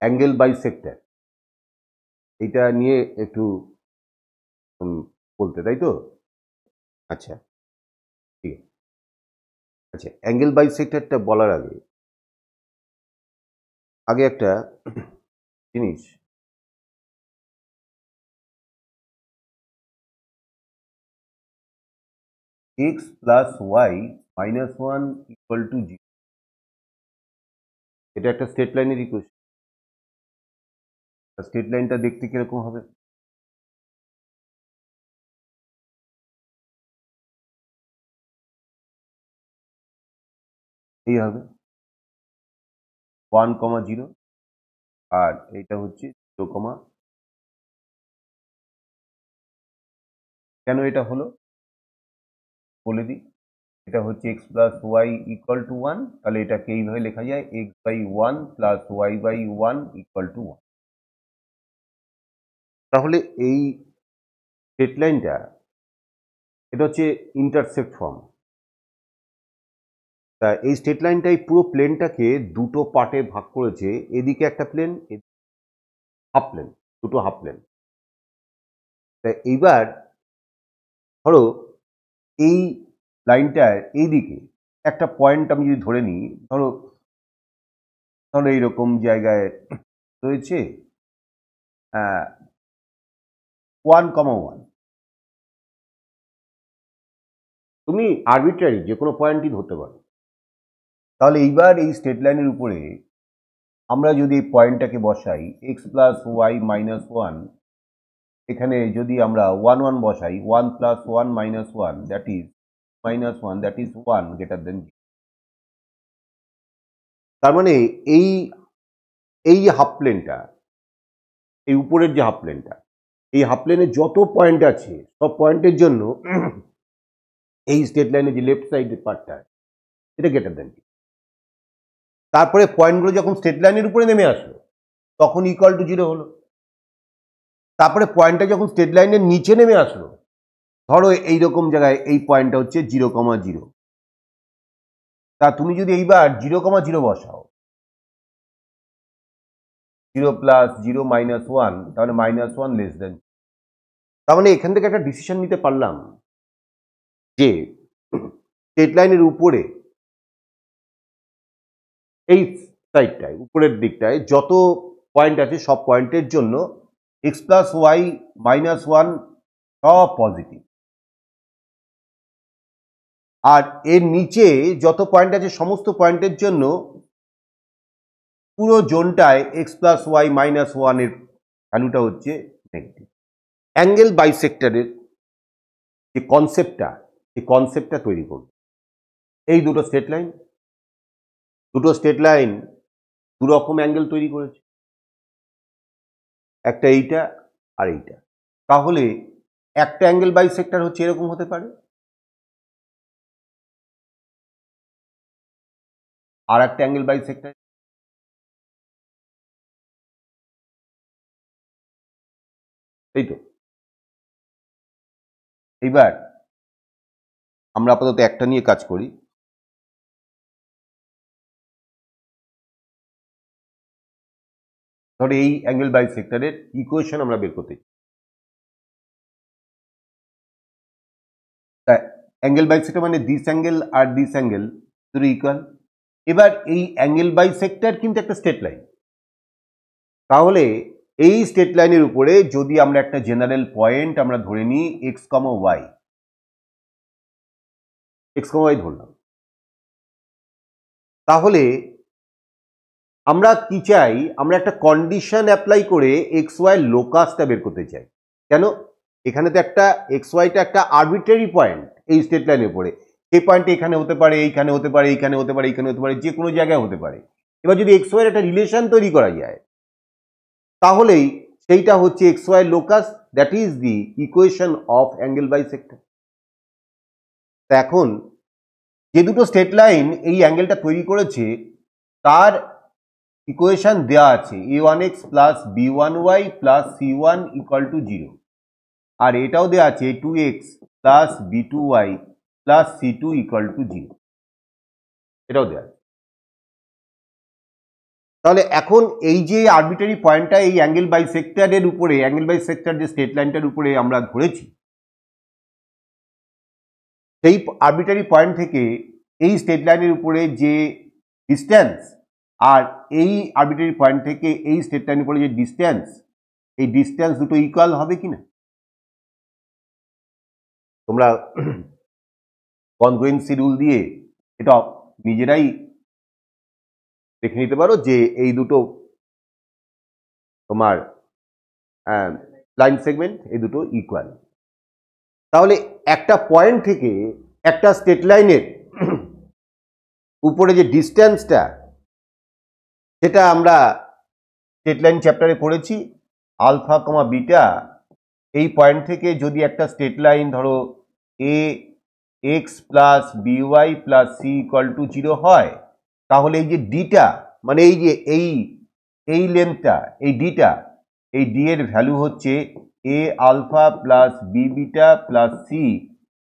Angle bisector, এটা নিয়ে একটু বলতে, তাই তো? আচ্ছা, ঠিক আছে। আচ্ছা, অ্যাঙ্গেল বাইসেক্টরটা বলার আগে একটা জিনিস, x plus y minus one equal to zero, এটা একটা স্ট্রেট লাইনের ইকুয়েশন। স্ট্রেট লাইনটা দেখতে কিরকম হবে? এই হবে 1,0, আর এইটা হচ্ছে 0, কেন এটা হলো বলে দিই। এটা হচ্ছে x plus y equal to one, তাহলে এটাকে এইভাবে লেখা যায় x by one plus y by one equal to one. তাহলে এই স্ট্রেট লাইনটা, এটা হচ্ছে ইন্টারসেপ্ট ফর্ম। তা এই স্ট্রেট লাইনটাই পুরো প্লেনটাকে দুটো পার্টে ভাগ করেছে, এদিকে একটা প্লেন, হাফ প্লেন, দুটো হাফ প্লেন। তা এইবার ধরো এই লাইনটার এইদিকে একটা পয়েন্ট আমি যদি ধরে নিই, ধরো ধরো এইরকম জায়গায় রয়েছে 1,1, তুমি আরবিট্রারি যে কোনো পয়েন্টই ধরতে পারো। তাহলে এইবার এই স্ট্রেট লাইনের উপরে আমরা যদি এই পয়েন্টটাকে বসাই x plus y minus one, এখানে যদি আমরা 1,1 বসাই, 1 plus 1 minus 1 that is minus 1, that is 1 greater than 0। তার মানে এই এই হাফ প্লেনটা, এই উপরের যে হাফ প্লেনটা, এই হাফ প্লেনে যত পয়েন্ট আছে সব পয়েন্টের জন্য এই স্ট্রেট লাইনের যে লেফট সাইডের পার্টটা, এটা গ্রেটার দেন 0। তারপরে পয়েন্টগুলো যখন স্ট্রেট লাইনের উপরে নেমে আসলো তখন ইকুয়াল টু 0 হলো। তারপরে পয়েন্টটা যখন স্ট্রেট লাইনের নিচে নেমে আসলো, ধরো এইরকম জায়গায় এই পয়েন্টটা হচ্ছে 0,0, তা তুমি যদি এইবার 0,0 বসাও, 0 প্লাস 0 মাইনাস 1, তাহলে মাইনাস 1 লেস দেন। তার মানে এখান থেকে একটা ডিসিশন নিতে পারলাম যে স্ট্রেট লাইনের উপরে এই সাইডটায়, উপরের দিকটায় যত পয়েন্ট আছে সব পয়েন্টের জন্য x plus y minus one সব পজিটিভ, আর এর নিচে যত পয়েন্ট আছে সমস্ত পয়েন্টের জন্য পুরো জোনটায় এক্স প্লাস ওয়াই মাইনাস ওয়ানের ভ্যালুটা হচ্ছে নেগেটিভ। অ্যাঙ্গেল বাইসেক্টরের যে কনসেপ্টটা, এই কনসেপ্টটা তৈরি করবে এই দুটো স্ট্রেট লাইন। দুটো স্ট্রেট লাইন দু রকম অ্যাঙ্গেল তৈরি করেছে, একটা এইটা আর এইটা। তাহলে একটা অ্যাঙ্গেল বাইসেক্টর হচ্ছে এরকম হতে পারে, আর একটা অ্যাঙ্গেল বাইসেক্টর এই তো। এইবার আমরা আপাতত একটা নিয়ে কাজ করি। ধরো এই অ্যাঙ্গেল বাইসেক্টরের ইকুয়েশন আমরা বের করতে চাই। অ্যাঙ্গেল বাইসেক্টর মানে দিস অ্যাঙ্গেল আর দিস অ্যাঙ্গেল দুটো ইকুয়াল। এবার এই অ্যাঙ্গেল বাইসেক্টর কিন্তু একটা স্ট্রেট লাইন, তাহলে এই স্ট্রেট লাইনের উপরে যদি আমরা একটা জেনারেল পয়েন্ট আমরা ধরে নিই এক্স কমা ওয়াই, এক্স কমা ওয়াই ধরলাম, তাহলে আমরা কি চাই, আমরা একটা কন্ডিশন অ্যাপ্লাই করে এক্স ওয়াই লোকাসটা বের করতে চাই। কেন? এখানে তো একটা এক্স ওয়াইটা একটা আরবিট্রারি পয়েন্ট এই স্ট্রেট লাইনের উপরে, সেই পয়েন্টে এখানে হতে পারে, এইখানে হতে পারে, এইখানে হতে পারে, এইখানে হতে পারে, যে কোনো জায়গায় হতে পারে। এবার যদি এক্স ওয়াইয়ের একটা রিলেশন তৈরি করা যায়, তাহলেই সেইটা হচ্ছে x y locus, that is the equation of angle bisector. এখন যে দুটো স্ট্রেট লাইন এই অ্যাঙ্গেলটা তৈরি করেছে তার ইকুয়েশন দেওয়া আছে a1x plus b1y plus c1 equal to 0, আর এটাও দেওয়া আছে a2x plus b2y plus c2 equal to 0, এটাও দেওয়া আছে। তাহলে এখন এই যে আরবিটারি পয়েন্টটা এই অ্যাঙ্গেল বাইসেক্টরের উপরে, অ্যাঙ্গেল বাইসেক্টর যে স্ট্রেট লাইনটার উপরে আমরা ধরেছি, সেই আরবিটারি পয়েন্ট থেকে এই স্ট্রেট লাইনের উপরে যে ডিস্টেন্স আর এই আরবিটারি পয়েন্ট থেকে এই স্ট্রেট লাইনের উপরে যে ডিস্টেন্স, এই ডিস্টেন্স দুটো ইকুয়াল হবে কিনা? তোমরা কনগ্রুয়েন্সি রুল দিয়ে এটা নিজেরাই দেখে নিতে পারো যে এই দুটো তোমার লাইন সেগমেন্ট এই দুটো ইকুয়াল। তাহলে একটা পয়েন্ট থেকে একটা স্ট্রেট লাইনের উপরে যে ডিস্টেন্সটা, সেটা আমরা স্ট্রেট লাইন চ্যাপ্টারে পড়েছি। আলফা কমা বিটা, এই পয়েন্ট থেকে যদি একটা স্ট্রেট লাইন ধরো a x plus b y plus c equal to 0 হয়, তাহলে এই যে ডিটা, মানে এই যে এই লেন্থটা, এই ডিটা, এই ডি এর ভ্যালু হচ্ছে a alpha plus b beta plus c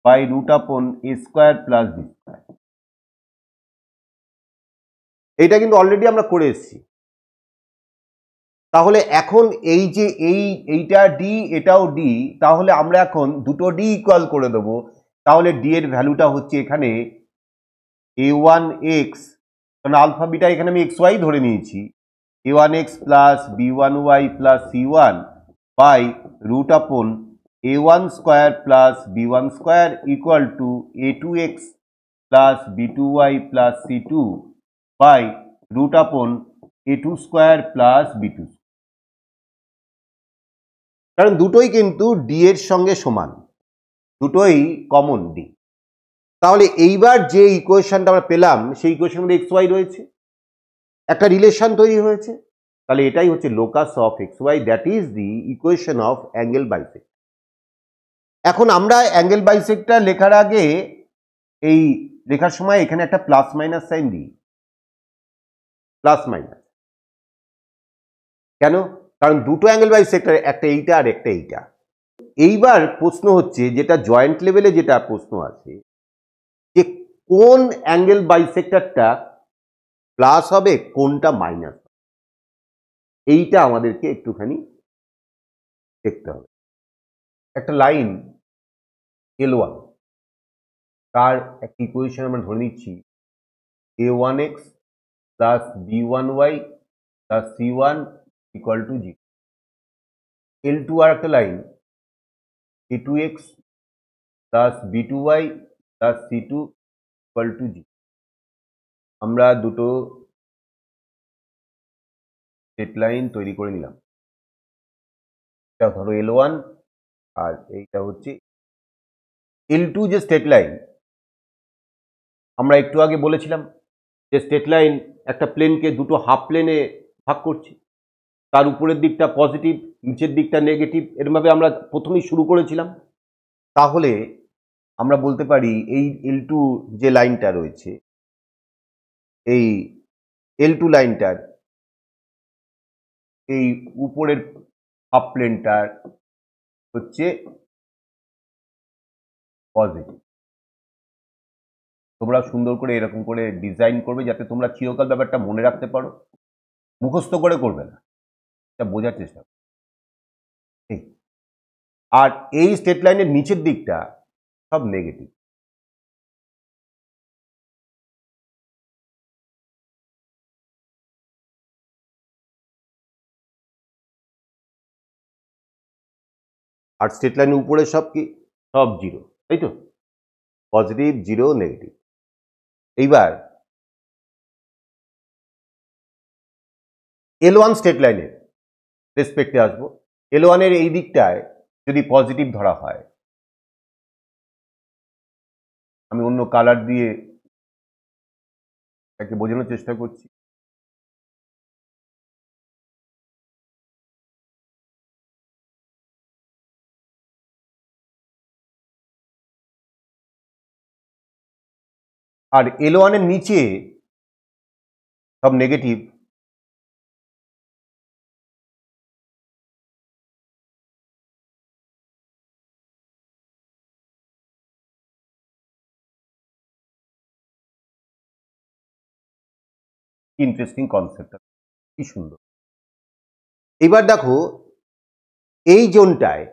by root upon a square plus b square. এইটা কিন্তু অলরেডি আমরা করে এসেছি। তাহলে এখন এই যে এইটা ডি, এটাও ডি, তাহলে আমরা এখন দুটো ডি ইকুয়াল করে দেবো। তাহলে ডি এর ভ্যালুটা হচ্ছে এখানে a1x, কারণ আলফা বিটা এখানে আমি xy ধরে নিয়েছি, a1x plus b1y plus c1 by root upon a1 square plus b1 square equal to a2x plus b2y plus c2 by root upon a2 square plus b2। কারণ দুটোই কিন্তু D এর সঙ্গে সমান, দুটোই কমন ডি। তাহলে এইবার যে ইকুয়েশনটা আমরা পেলাম, সেই ইকুয়েশনের মধ্যে এক্স ওয়াই রয়েছে, একটা রিলেশন তৈরি হয়েছে। তাহলে এটাই হচ্ছে locus of x y, that is the equation of angle bisector. এখন আমরা অ্যাঙ্গেল বাইসেক্টর লেখার আগে, এই লেখার সময় এখানে একটা প্লাস মাইনাস সাইন দিই, প্লাস মাইনাস। কেন? কারণ দুটো অ্যাঙ্গেল বাইসেক্টর, একটা এইটা আর একটা এইটা। এইবার প্রশ্ন হচ্ছে, যেটা জয়েন্ট লেভেলে যেটা প্রশ্ন আছে, যে কোন অ্যাঙ্গেল বাইসেক্টরটা প্লাস হবে, কোনটা মাইনাস, এইটা আমাদেরকে একটুখানি দেখতে হবে। একটা লাইন L1, তার একটা ইকুয়েশন আমরা ধরে নিচ্ছি a1x plus b1y plus c1 equal to 0। L2 আর একটা line a2x plus b2y plus c2 equal to 0। আমরা দুটো স্ট্রেট লাইন তৈরি করে নিলাম। এটা ধরো L1 আর এইটা হচ্ছে L2। যে স্ট্রেট লাইন আমরা একটু আগে বলেছিলাম যে স্ট্রেট লাইন একটা প্লেনকে দুটো হাফ প্লেনে ভাগ করছে, তার উপরের দিকটা পজিটিভ, নিচের দিকটা নেগেটিভ, এরমভাবে আমরা প্রথমেই শুরু করেছিলাম। তাহলে আমরা বলতে পারি এই L2 যে লাইনটা রয়েছে, এই L2 লাইনটার এই উপরের হাফ প্লেনটার হচ্ছে পজিটিভ। তোমরা সুন্দর করে এরকম করে ডিজাইন করবে যাতে তোমরা চিরকাল ব্যাপারটা মনে রাখতে পারো, মুখস্থ করে করবে না, এটা বোঝার চেষ্টা করো। আর এই স্ট্রেট লাইনের নিচের দিকটা সব নেগেটিভ। আর স্ট্রেট লাইনের উপরে সব কি, সব জিরো, তাই তো, পজিটিভ জিরো নেগেটিভ। এইবার L1 স্ট্রেট লাইনের রেসপেক্টে আসবো। L1 এর এই দিকটায় যদি পজিটিভ ধরা হয়, আমি অন্য কালার দিয়ে এটাকে বোঝানোর চেষ্টা করছি। আর L1 এর নিচে সব নেগেটিভ, ইন্টারেস্টিং কনসেপ্ট। কি সুন্দর। এবার দেখো এই জোনটায়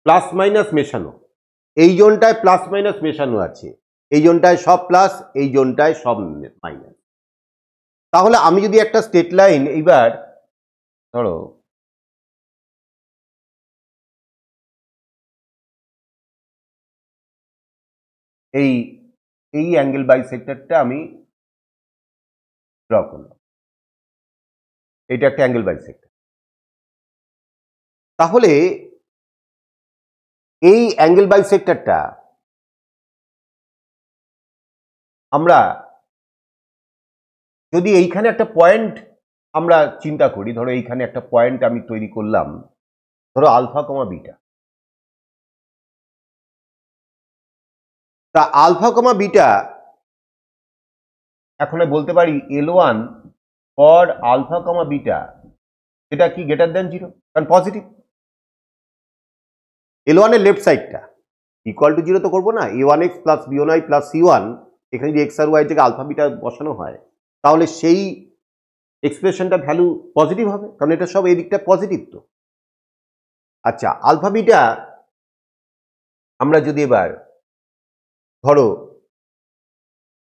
প্লাস মাইনাস মেশানো, এই জোনটায় প্লাস মাইনাস মেশানো আছে, এই জোনটায় সব প্লাস, এই জোনটায় সব মাইনাস। তাহলে আমি যদি একটা স্ট্রেট লাইন এইবার ধরো এই এই অ্যাঙ্গেল বাইসেক্টরটা আমি ড্র করলাম, এটা একটা অ্যাঙ্গেল বাইসেক্টর। তাহলে এই অ্যাঙ্গেল বাইসেক্টরটা আমরা যদি এইখানে একটা পয়েন্ট আমরা চিন্তা করি, ধরো এইখানে একটা পয়েন্ট আমি তৈরি করলাম, ধরো আলফা কমা বিটা। তা আলফা কমা বিটা এখন বলতে পারি L1 for alpha comma beta, এটা কি গ্রেটার দেন 0, কারণ পজিটিভ। L1 এর লেফট সাইডটা ইকুয়াল টু 0 তো করবো না, a1x plus b1y plus c1, এখানে যদি x আর y থেকে আলফা বিটা বসানো হয় তাহলে সেই এক্সপ্রেশনটা ভ্যালু পজিটিভ হবে, কারণ এটা সব এই দিকটা পজিটিভ। তো আচ্ছা, আলফা বিটা আমরা যদি এবার ধরো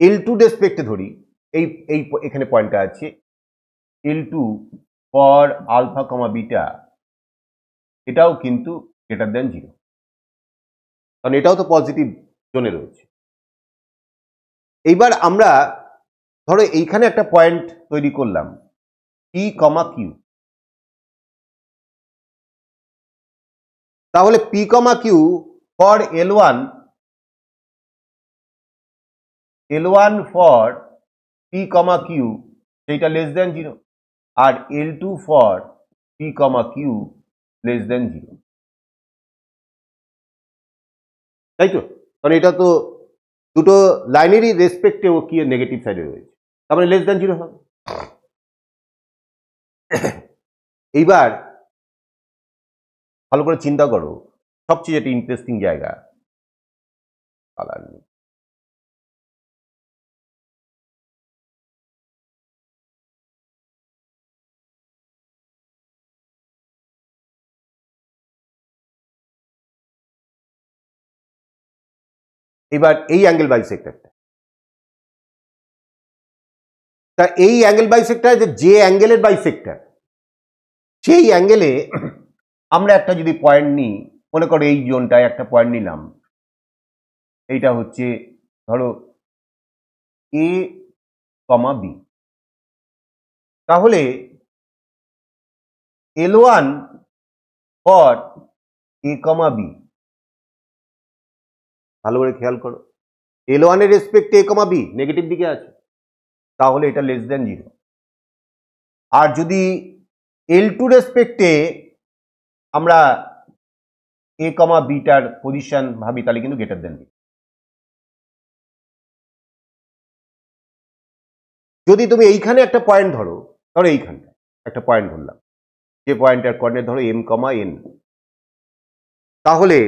L2 রেসপেক্টে ধরি, এই এখানে পয়েন্টটা আছে L2 for alpha comma beta, এটাও কিন্তু গ্রেটার দেন 0, কারণ এটাও তো পজিটিভ জোনে রয়েছে। এইবার আমরা ধরো এইখানে একটা পয়েন্ট তৈরি করলাম P কমা Q, তাহলে P comma Q for L1 for P comma Q সেইটা লেস দেন 0, আর L2 for P comma Q less than 0, তাই তো? কারণ এটা তো দুটো লাইনেরই রেসপেক্টে ও কি নেগেটিভ সাইডে রয়েছে, তার মানে লেস দেন 0 হবে। এইবার ভালো করে চিন্তা করো, সবচেয়ে যেটা ইন্টারেস্টিং জায়গা, কালার নেই, এবার এই অ্যাঙ্গেল বাইসেক্টরটা, তা এই অ্যাঙ্গেল বাইসেক্টর যে অ্যাঙ্গেলের বাইসেক্টর, সেই অ্যাঙ্গেলে আমরা একটা যদি পয়েন্ট নিই, মনে করো এই জোনটায় একটা পয়েন্ট নিলাম, এইটা হচ্ছে ধরো এ কমা বি, তাহলে L1 for a comma B, ভালো করে খেয়াল করো, L1 এর রেসপেক্টে এ কমা বি নেগেটিভ দিকে আছে, তাহলে এটা লেস দেন 0। আর যদি L2 রেসপেক্টে আমরা এ কমা বিটার পজিশন ভাবি, তাহলে কিন্তু গ্রেটার দেন 0। যদি তুমি এইখানে একটা পয়েন্ট ধরো, ধরো এইখানটা একটা পয়েন্ট ধরলাম, যে পয়েন্টের কোঅর্ডিনেট ধরো m কমা n, তাহলে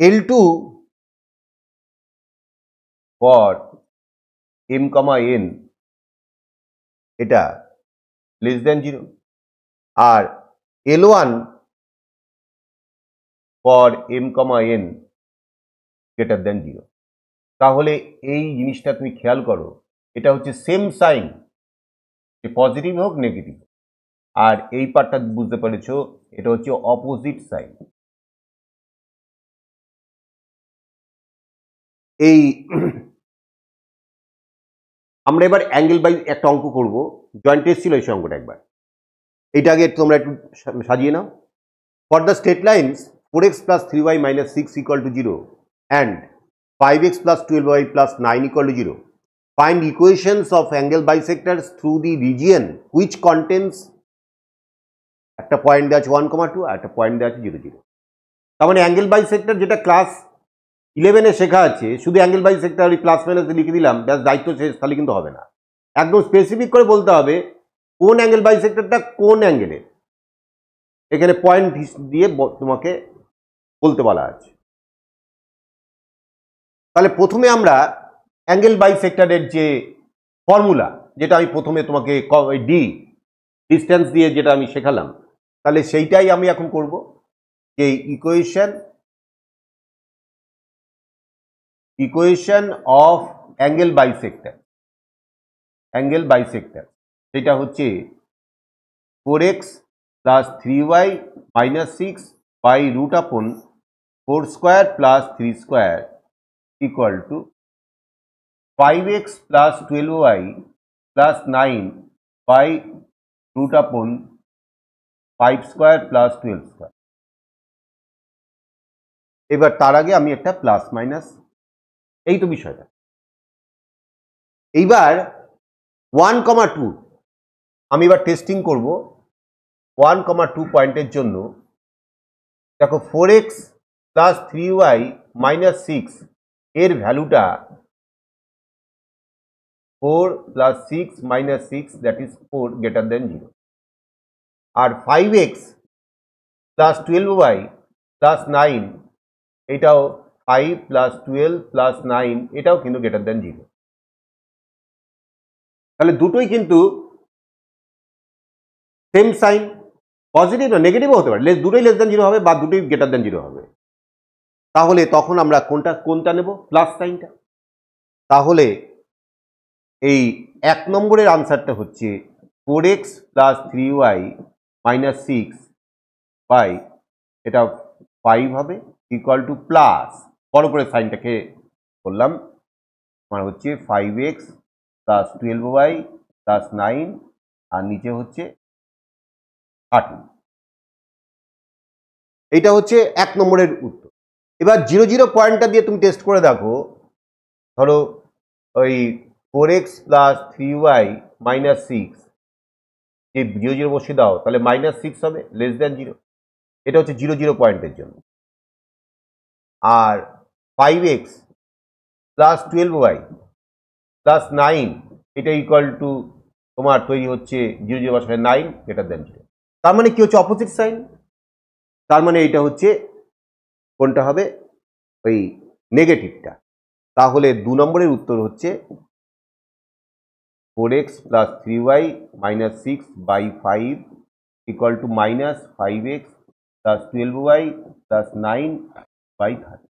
L2 for m comma n এটা লেস দেন 0, আর L1 for m comma n greater than 0। তাহলে এই জিনিসটা তুমি খেয়াল করো, এটা হচ্ছে সেম সাইন, যে পজিটিভ হোক নেগেটিভ, আর এই পার্টটা বুঝতে পেরেছো, এটা হচ্ছে অপোজিট সাইন। এই আমরা এবার অ্যাঙ্গেল বাই একটা অঙ্ক করব, জয়েন্ট টেস্ট ছিল এই অঙ্কটা, একবার এটা আগে তোমরা একটু সাজিয়ে নাও। For the straight lines 4x plus 3y minus 6 equal to 0 and 5x plus 12y plus 9 equal to 0. Find equations of angle bisectors through the region which contains একটা পয়েন্ট দেওয়া আছে 1,2 আর একটা পয়েন্ট দেওয়া আছে 0, 0। তার মানে অ্যাঙ্গেল বাইসেক্টর যেটা class 11-এ শেখা আছে, শুধু অ্যাঙ্গেল বাইসেক্টর ওই প্লাস মাইনাস লিখে দিলাম ব্যাস দায়িত্ব শেষ, তাহলে কিন্তু হবে না। একদম স্পেসিফিক করে বলতে হবে কোন অ্যাঙ্গেল বাইসেক্টরটা কোন অ্যাঙ্গেলে, এখানে পয়েন্ট দিয়ে তোমাকে বলতে বলা আছে। তাহলে প্রথমে আমরা অ্যাঙ্গেল বাইসেক্টরের যে ফর্মুলা, যেটা আমি প্রথমে তোমাকে ডিস্টেন্স দিয়ে যেটা আমি শেখালাম, তাহলে সেইটাই আমি এখন করব, যে ইকুয়েশন অফ অ্যাঙ্গেল বাইসেক্টর, সেটা হচ্ছে 4x plus 3y minus 6 by root upon 4 square plus 3 square equal to 5x plus 12y plus 9 by root upon 5 square plus 12 square. এবার তার আগে আমি একটা প্লাস মাইনাস, এই তো বিষয়টা। এইবার 1,2 আমি এবার টেস্টিং করব 1,2 পয়েন্টের জন্য। দেখো 4x প্লাস 3y মাইনাস 6 এর ভ্যালুটা 4 plus 6 minus 6, that is 4 greater than 0। আর 5x প্লাস 12y প্লাস 9, এটাও 5 প্লাস 12 প্লাস 9, এটাও কিন্তু গ্রেটার দেন 0। তাহলে দুটোই কিন্তু সেম সাইন, পজিটিভ না নেগেটিভও হতে পারে, দুটোই লেস দেন 0 হবে বা দুটোই গ্রেটার দেন 0 হবে। তাহলে তখন আমরা কোনটা নেব? প্লাস সাইনটা। তাহলে এই 1 নম্বরের আনসারটা হচ্ছে 4x plus 3y minus 6 by এটা 5 হবে ইকুয়াল টু প্লাস, বড় করে সাইনটাকে বললাম, মানে হচ্ছে 5x প্লাস 12y প্লাস 9 আর নিচে হচ্ছে 13। এইটা হচ্ছে 1 নম্বরের উত্তর। এবার 0 পয়েন্টটা দিয়ে তুমি টেস্ট করে দেখো। ধরো ওই 4x প্লাস 3y মাইনাস 6 যে 0 বসিয়ে দাও, তাহলে মাইনাস 6 হবে, লেস দেন 0। এটা হচ্ছে 0 পয়েন্টের জন্য। আর 5x প্লাস 12y প্লাস 9, এটা ইকুয়াল টু তোমার তৈরি হচ্ছে 0 বসালে 9 গ্রেটার দেন 0। তার মানে কি হচ্ছে? Opposite sign. তার মানে এটা হচ্ছে কোনটা হবে? ওই নেগেটিভটা। তাহলে 2 নম্বরের উত্তর হচ্ছে 4x plus 3y minus 6 by 5 equal to minus 5x plus 12y plus 9 by 13।